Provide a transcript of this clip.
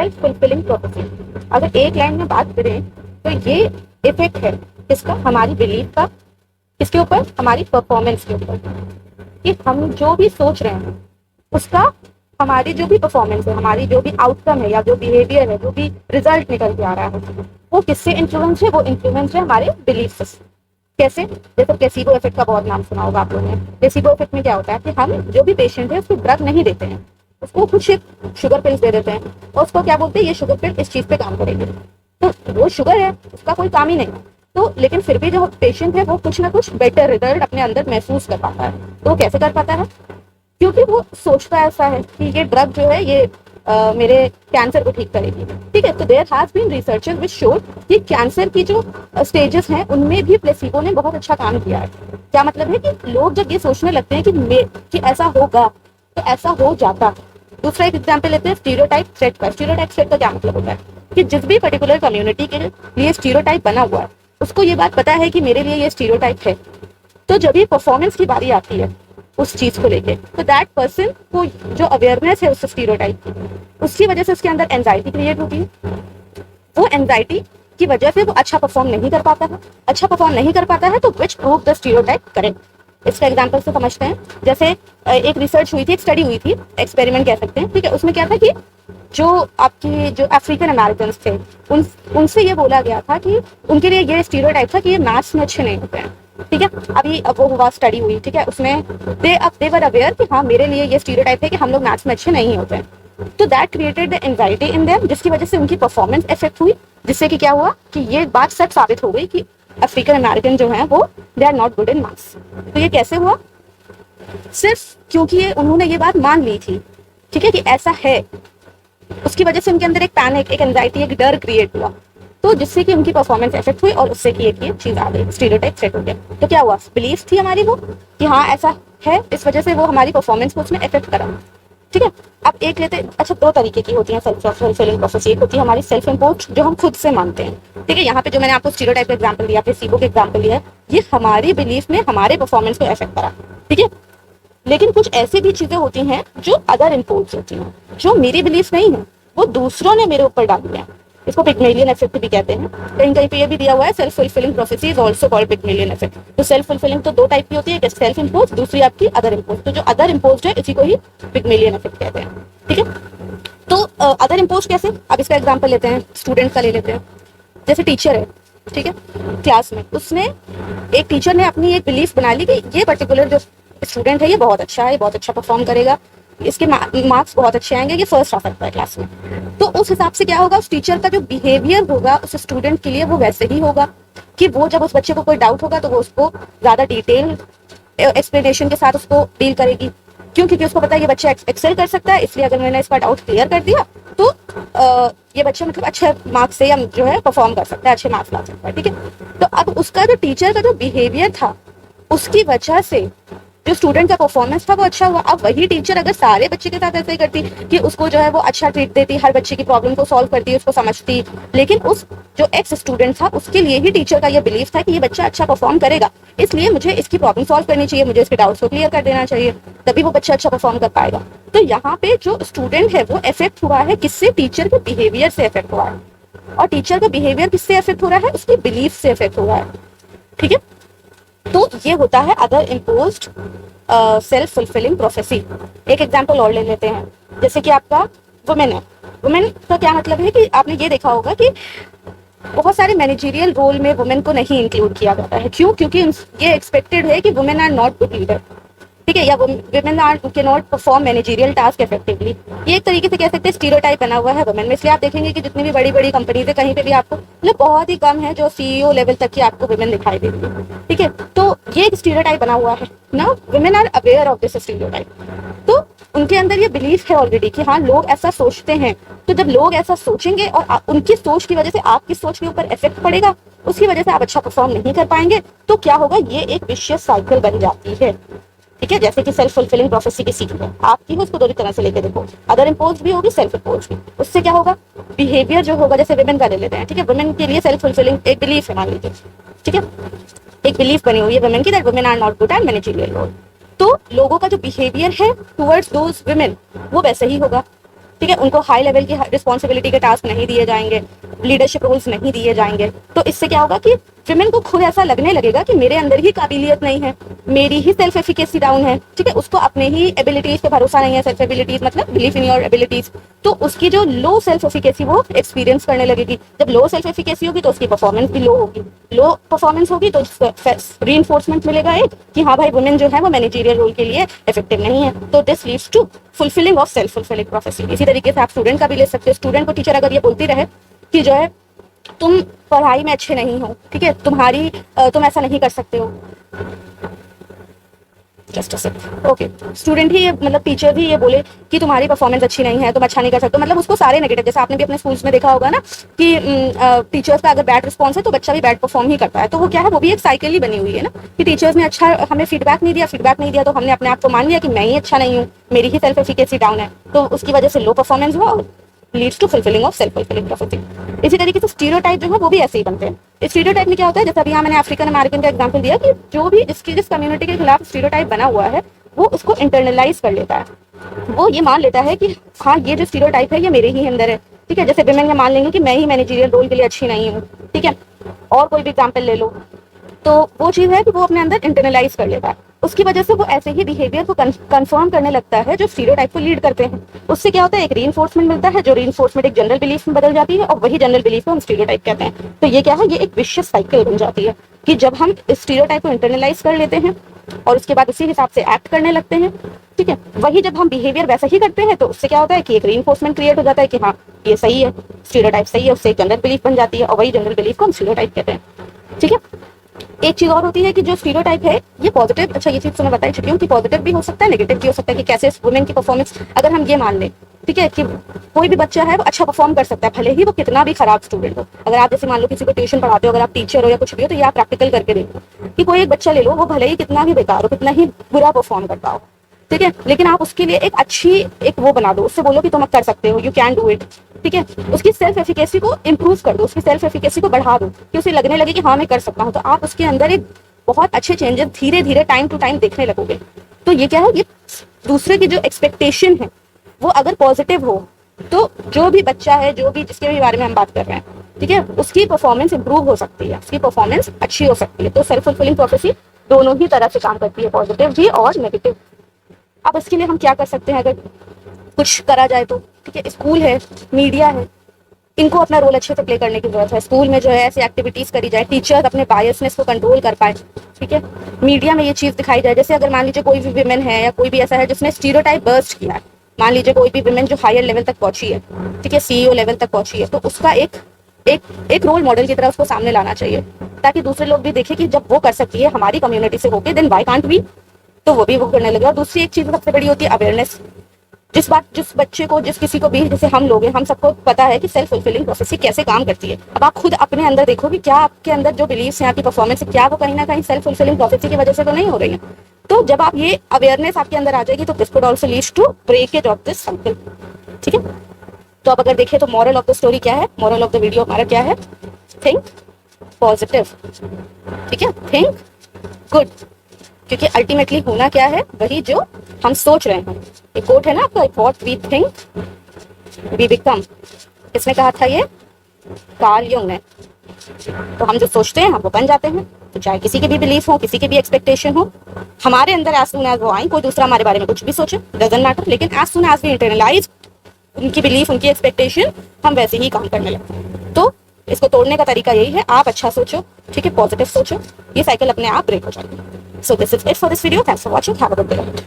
Self fulfilling prophecy. अगर एक line में बात करें तो ये इफेक्ट है किसका, हमारी बिलीफ का, किसके ऊपर, हमारी परफॉर्मेंस के ऊपर, कि हम जो भी सोच रहे हैं उसका हमारी जो भी परफॉर्मेंस है, हमारी जो भी आउटकम है या जो बिहेवियर है, जो भी रिजल्ट निकल के आ रहा है, वो किससे इन्फ्लुएंस है, वो इन्फ्लुएंस है हमारे बिलीफ से। कैसे, जैसे प्लेसिबो इफेक्ट का बहुत नाम सुना होगा आप लोगों ने। प्लेसिबो इफेक्ट में क्या होता है कि हम जो भी पेशेंट है उसको ड्रग नहीं देते हैं, उसको कुछ शुगर पिल्स दे देते हैं और उसको क्या बोलते हैं, ये शुगर पिल इस चीज पे काम करेगी, तो वो शुगर है, उसका कोई काम ही नहीं, तो लेकिन फिर भी जो पेशेंट है वो कुछ ना कुछ बेटर रिजल्ट अपने अंदर महसूस कर पाता है। तो वो कैसे कर पाता है, क्योंकि वो सोचता ऐसा है कि ये ड्रग जो है ये मेरे कैंसर को ठीक करेगी। ठीक है, तो there has been researches which showed कि कैंसर की जो स्टेजेस हैं उनमें भी प्लेसिबो ने बहुत अच्छा काम किया है। क्या मतलब है कि लोग जब ये सोचने लगते हैं कि ऐसा होगा तो ऐसा हो जाता। दूसरा एक एग्जाम्पल लेते हैं स्टीरियोटाइप थ्रेट का। स्टीरियोटाइप थ्रेट का क्या मतलब होता है कि जिस भी पर्टिकुलर कम्युनिटी के लिए स्टीरियोटाइप बना हुआ है उसको ये बात पता है कि मेरे लिए ये स्टीरियोटाइप है, तो जब ये परफॉर्मेंस की बारी आती है उस चीज को लेके, तो दैट पर्सन को जो अवेयरनेस है उस स्टीरियोटाइप की, उसकी वजह से उसके अंदर एंजाइटी क्रिएट होती है। वो एंजाइटी की वजह से वो अच्छा परफॉर्म नहीं कर पाता है। अच्छा परफॉर्म नहीं कर पाता है तो विच प्रूव द स्टीरियोटाइप करेक्ट। इसका एग्जांपल से समझते हैं। जैसे एक रिसर्च हुई थी, एक स्टडी हुई थी, एक्सपेरिमेंट कह सकते हैं। ठीक है, उसमें क्या था कि जो आपकी जो अफ्रीकन अमेरिकन थे उनसे ये बोला गया था कि उनके लिए ये स्टीरियोटाइप था कि ये मैथ्स में अच्छे नहीं होते हैं। ठीक है, अभी वो हुआ स्टडी हुई, ठीक है, उसमें दे वर अवेयर कि हाँ मेरे लिए ये स्टीरियोटाइप है कि हम लोग मैथ्स में अच्छे नहीं होते हैं। तो that created the anxiety in them, जिसकी वजह से उनकी परफॉर्मेंस इफेक्ट हुई, जिससे कि क्या हुआ कि ये बात सच साबित हो गई कि अफ्रीकन अमेरिकन जो है वो they are not good in maths. तो ये कैसे हुआ, सिर्फ क्योंकि उन्होंने ये बात मान ली थी, ठीक है, कि ऐसा है, उसकी वजह से उनके अंदर एक पैनिक, एक एंजाइटी, एक डर क्रिएट हुआ, तो जिससे कि उनकी परफॉर्मेंस इफेक्ट हुई और उससे कि एक चीज आ गई, स्टीरियोटाइप सेट हो गया। तो क्या हुआ, बिलीफ थी हमारी वो कि हाँ ऐसा है, इस वजह से वो हमारी परफॉर्मेंस को उसने इफेक्ट करा। ठीक है, अब एक लेते, अच्छा दो तरीके की होती है सेल्फ फुलफिलिंग प्रोफेसी। एक होती है हमारी सेल्फ इम्पोज जो हम खुद से मानते हैं। ठीक है, यहाँ पे जो मैंने आपको स्टीरियोटाइप का एग्जांपल दिया, प्लेसिबो का एग्जांपल दिया है, ये हमारी बिलीफ में हमारे परफॉर्मेंस को इफेक्ट करा। ठीक है, लेकिन कुछ ऐसी भी चीजें होती हैं जो अदर इम्पोज होती हैं, जो मेरी बिलीफ नहीं है, वो दूसरों ने मेरे ऊपर डाली है। इसको पिग्मेलियन इफेक्ट भी कहते हैं। कहीं कहीं पे ये भी दिया हुआ है self fulfilling prophecy is also called Pygmalion effect. तो सेल्फ फुलफिलिंग तो दो टाइप की होती है, एक सेल्फ इम्पोज, दूसरी आपकी अदर इम्पोज। तो जो अदर इम्पोज है इसी को ही पिग्मेलियन इफेक्ट कहते हैं। ठीक है, तो अदर इम्पोज कैसे, अब इसका एग्जाम्पल लेते हैं, स्टूडेंट का ले लेते हैं। जैसे टीचर है, ठीक है, क्लास में उसने, एक टीचर ने अपनी एक बिलीफ बना ली कि ये पर्टिकुलर जो स्टूडेंट है ये बहुत अच्छा है, ये बहुत अच्छा परफॉर्म करेगा, इसके मार्क्स बहुत अच्छे आएंगे, ये फर्स्ट आ सकता है क्लास में। तो उस हिसाब से क्या होगा, उस टीचर का जो बिहेवियर होगा उस स्टूडेंट के लिए वो वैसे ही होगा कि वो जब उस बच्चे को कोई डाउट होगा तो वो उसको ज्यादा डिटेल एक्सप्लेनेशन के साथ उसको डील करेगी। क्यों, क्योंकि उसको पता है ये बच्चा एक्सेल कर सकता है, इसलिए अगर मैंने इसका डाउट क्लियर कर दिया तो ये बच्चा मतलब अच्छे मार्क्स से या जो है परफॉर्म कर सकता है, अच्छे मार्क्स ला सकता है। ठीक है, तो अब उसका जो टीचर का जो बिहेवियर था उसकी वजह से जो स्टूडेंट का परफॉर्मेंस था वो अच्छा हुआ। अब वही टीचर अगर सारे बच्चे के साथ ऐसे ही करती कि उसको जो है वो अच्छा ट्रीट देती, हर बच्चे की प्रॉब्लम को सॉल्व करती, उसको समझती, लेकिन उस जो एक्स स्टूडेंट था उसके लिए ही टीचर का ये बिलीफ था कि ये बच्चा अच्छा परफॉर्म करेगा, इसलिए मुझे इसकी प्रॉब्लम सॉल्व करनी चाहिए, मुझे इसके डाउट्स को क्लियर कर देना चाहिए, तभी वो बच्चा अच्छा परफॉर्म कर पाएगा। तो यहाँ पे जो स्टूडेंट है वो इफेक्ट हुआ है किससे, टीचर के बिहेवियर से इफेक्ट हुआ है। और टीचर का बिहेवियर किससे इफेक्ट हो रहा है, उसकी बिलीफ से इफेक्ट हो रहा है। ठीक है, तो ये होता है other imposed self fulfilling prophecy. एक एग्जांपल और ले लेते हैं, जैसे कि आपका वुमेन है। वुमेन का क्या मतलब है कि आपने ये देखा होगा कि बहुत सारे मैनेजरियल रोल में वुमेन को नहीं इंक्लूड किया जाता है। क्यों, क्योंकि ये एक्सपेक्टेड है कि women are not good leader. ठीक है, या women are can not perform managerial task effectively. ये एक तरीके से कह सकते हैं स्टीरियोटाइप बना हुआ है वुमेन में। इसलिए आप देखेंगे कि जितनी भी बड़ी बड़ी कंपनीज है कहीं पे भी आपको मतलब बहुत ही कम है जो सीईओ लेवल तक की आपको वुमेन दिखाई देती है। ठीक है, तो ये एक स्टीरियोटाइप बना हुआ है ना, women are aware of this stereotype. तो उनके अंदर ये बिलीफ है ऑलरेडी कि हाँ लोग ऐसा सोचते हैं। तो जब लोग ऐसा सोचेंगे और उनकी सोच की वजह से आपकी सोच के ऊपर इफेक्ट पड़ेगा, उसकी वजह से आप अच्छा परफॉर्म नहीं कर पाएंगे, तो क्या होगा, ये एक विशियस साइकिल बन जाती है। ठीक है, जैसे कि सेल्फ फुलफिलिंग प्रोफेसी की सीख है आपकी है, उसको दो तरह से लेके देखो, अदर इम्पोज भी होगी, सेल्फ इम्पोज भी। उससे क्या होगा, बिहेवियर जो होगा, जैसे वुमेन का ले लेते हैं। ठीक है, वुमेन के लिए सेल्फ फुलफिलिंग एक बिलीफ है, मान लीजिए। ठीक है, एक बिलीफ बनी हुई है वुमेन की that women are not good at managerial role. तो लोगों का जो बिहेवियर है टुवर्ड्स दोज वुमेन वो वैसे ही होगा। ठीक है, उनको हाई लेवल की रिस्पॉन्सिबिलिटी के टास्क नहीं दिए जाएंगे, लीडरशिप रोल्स नहीं दिए जाएंगे। तो इससे क्या होगा कि विमेन को खुद ऐसा लगने लगेगा कि मेरे अंदर ही काबिलियत नहीं है, मेरी ही सेल्फ एफिकेसी डाउन है, ठीक है, उसको अपने ही एबिलिटीज पे भरोसा नहीं है, सेल्फ एबिलिटीज मतलब बिलीफ इन योर एबिलिटीज। तो उसकी जो लो सेल्फ एफिकेसी वो एक्सपीरियंस करने लगेगी। जब लो सेल्फ एफिकेसी होगी तो उसकी परफॉर्मेंस भी लो होगी, लो परफॉर्मेंस होगी तो रीइंफोर्समेंट मिलेगा एक कि हाँ भाई वुमेन जो है वो मैनेजरियल रोल के लिए इफेक्टिव नहीं है। तो this leads to fulfilling of self fulfilling prophecy. इसी तरीके से आप स्टूडेंट का भी ले सकते हो। स्टूडेंट को टीचर अगर ये बोलती रहे कि जो है तुम पढ़ाई में अच्छे नहीं हो, ठीक है, तुम ऐसा नहीं कर सकते हो, जस्ट ओके, स्टूडेंट ही मतलब टीचर भी ये बोले कि तुम्हारी परफॉर्मेंस अच्छी नहीं है, तुम अच्छा नहीं कर सकते, मतलब उसको सारे नेगेटिव, जैसे आपने भी अपने स्कूल्स में देखा होगा ना कि टीचर्स का अगर बैड रिस्पॉन्स है तो बच्चा भी बैड परफॉर्म ही करता है। तो वो क्या है, वो भी एक साइकिल ही बनी हुई है ना कि टीचर्स ने अच्छा हमें फीडबैक नहीं दिया तो हमने अपने आप को मान लिया कि मैं ही अच्छा नहीं हूँ, मेरी ही सेल्फ एफिकेसी डाउन है, तो उसकी वजह से लो परफॉर्मेंस हुआ और leads to fulfilling of self fulfilling prophecy. इसी तरीके से स्टीरियोटाइप जो है वो भी ऐसे ही बनते हैं। इस स्टीरियोटाइप में क्या होता है, जैसे अभी यहाँ मैंने अफ्रीकन अमेरिकन का एग्जांपल दिया कि जो भी जिस कम्युनिटी के खिलाफ स्टीरियोटाइप बना हुआ है वो उसको इंटरनलाइज कर लेता है, वो ये मान लेता है कि हाँ ये जो स्टीरियोटाइप है ये मेरे ही अंदर है, ठीक है। जैसे विमेन ये मान लेंगे कि मैं ही मैनेजरियल रोल के लिए अच्छी नहीं हूँ, ठीक है, और कोई भी एग्जाम्पल ले लो, तो वो चीज़ है कि वो अपने अंदर इंटरनलाइज कर लेता है। उसकी वजह से वो ऐसे ही बिहेवियर को कंफर्म करने लगता है जो स्टीरियोटाइप को लीड करते हैं। उससे क्या होता है, एक रीइंफोर्समेंट मिलता है, जो रीइंफोर्समेंट एक जनरल बिलीफ में बदल जाती है और वही जनरल बिलीफ को हम स्टीरियोटाइप कहते हैं। तो ये क्या है, ये एक विशियस साइकिल बन जाती है कि जब हम स्टीरियोटाइप को इंटरनलाइज कर लेते हैं और उसके बाद उसी हिसाब से एक्ट करने लगते हैं, ठीक है, वही जब हम बिहेवियर वैसा ही करते हैं तो उससे क्या होता है कि एक रीइंफोर्समेंट क्रिएट हो जाता है कि हाँ ये सही है, स्टीरियोटाइप सही है, उससे एक जनरल बिलीफ बन जाती है और वही जनरल बिलीफ को हम स्टीरियोटाइप कहते हैं, ठीक है। एक चीज और होती है कि जो स्टीरियोटाइप है ये पॉजिटिव, अच्छा ये चीज तो मैं बता ही चुकी हूँ कि पॉजिटिव भी हो सकता है, नेगेटिव भी हो सकता है कि कैसे वुमेन की परफॉर्मेंस अगर हम ये मान लें, ठीक है, कि कोई भी बच्चा है वो अच्छा परफॉर्म कर सकता है भले ही वो कितना भी खराब स्टूडेंट हो। अगर आप जैसे मान लो किसी को ट्यूशन पढ़ाते हो, अगर आप टीचर हो या कुछ भी हो, तो ये आप प्रैक्टिकल करके देखो कि कोई एक बच्चा ले लो, वो भले ही कितना ही बेकार हो, कितना ही बुरा परफॉर्म करता हो, ठीक है, लेकिन आप उसके लिए एक अच्छी एक वो बना दो, उससे बोलो कि तुम कर सकते हो, यू कैन डू इट, ठीक है, उसकी सेल्फ एफिकेसी को इम्प्रूव कर दो, उसकी सेल्फ एफिकेसी को बढ़ा दो कि उसे लगने लगे कि हाँ मैं कर सकता हूँ, तो आप उसके अंदर एक बहुत अच्छे चेंजेस धीरे धीरे टाइम टू टाइम देखने लगोगे। तो ये क्या है, ये दूसरे की जो एक्सपेक्टेशन है वो अगर पॉजिटिव हो तो जो भी बच्चा है, जो भी जिसके भी बारे में हम बात कर रहे हैं, ठीक है, उसकी परफॉर्मेंस इंप्रूव हो सकती है, उसकी परफॉर्मेंस अच्छी हो सकती है। तो सेल्फ फुलफिलिंग प्रोफेसी दोनों ही तरह से काम करती है, पॉजिटिव भी और नेगेटिव। अब इसके लिए हम क्या कर सकते हैं अगर कुछ करा जाए तो, ठीक है, स्कूल है, मीडिया है, इनको अपना रोल अच्छे से प्ले करने की जरूरत है। स्कूल में जो है ऐसी एक्टिविटीज करी जाए, टीचर्स अपने बायसनेस को कंट्रोल कर पाए, ठीक है, मीडिया में ये चीज दिखाई जाए। जैसे अगर मान लीजिए कोई भी विमेन है या कोई भी ऐसा है जिसने स्टीरियोटाइप बर्स्ट किया है, मान लीजिए कोई भी विमेन जो हायर लेवल तक पहुंची है, ठीक है, सीईओ लेवल तक पहुंची है, तो उसका एक रोल मॉडल की तरह उसको सामने लाना चाहिए ताकि दूसरे लोग भी देखें कि जब वो कर सकती है हमारी कम्युनिटी से होके, देन व्हाई कांट वी, तो वो भी वो करने लगे। और दूसरी एक चीज सबसे बड़ी होती है अवेयरनेस। जिस बच्चे को, जिस किसी को भी, जैसे हम लोग हैं, हम सबको पता है कि सेल्फ फुलफिलिंग प्रोसेस कैसे काम करती है। अब आप खुद अपने अंदर देखो कि क्या आपके अंदर जो बिलीव्स हैं, आपकी परफॉर्मेंस है, क्या वो कहीं ना कहीं सेल्फ फुलफिलिंग प्रोसेस की वजह से तो नहीं हो रही है। तो जब आप ये अवेयरनेस आपके अंदर आ जाएगी तो this could also leads to breakage of this cycle, ठीक है। तो अब अगर देखें तो मॉरल ऑफ द स्टोरी क्या है, मॉरल ऑफ द वीडियो हमारा क्या है, थिंक पॉजिटिव, ठीक है, थिंक गुड, क्योंकि अल्टीमेटली होना क्या है, वही जो हम सोच रहे हैं। एक कोट है ना आपका, what we think we become, किसने कहा था ये, कार्ल युंग ने। तो हम जो सोचते हैं हम वो बन जाते हैं। तो चाहे किसी के भी बिलीफ हो, किसी के भी एक्सपेक्टेशन हो, हमारे अंदर एज सून एज वो आई, कोई दूसरा हमारे बारे में कुछ भी सोचे, डजंट मैटर, लेकिन as soon as we internalize उनकी बिलीफ, उनकी एक्सपेक्टेशन, हम वैसे ही काम करने लगते हैं। तो इसको तोड़ने का तरीका यही है, आप अच्छा सोचो, ठीक है, पॉजिटिव सोचो, ये साइकिल अपने आप ब्रेक हो जाएगी। So this is it for this video. Thanks for watching. Have a good day.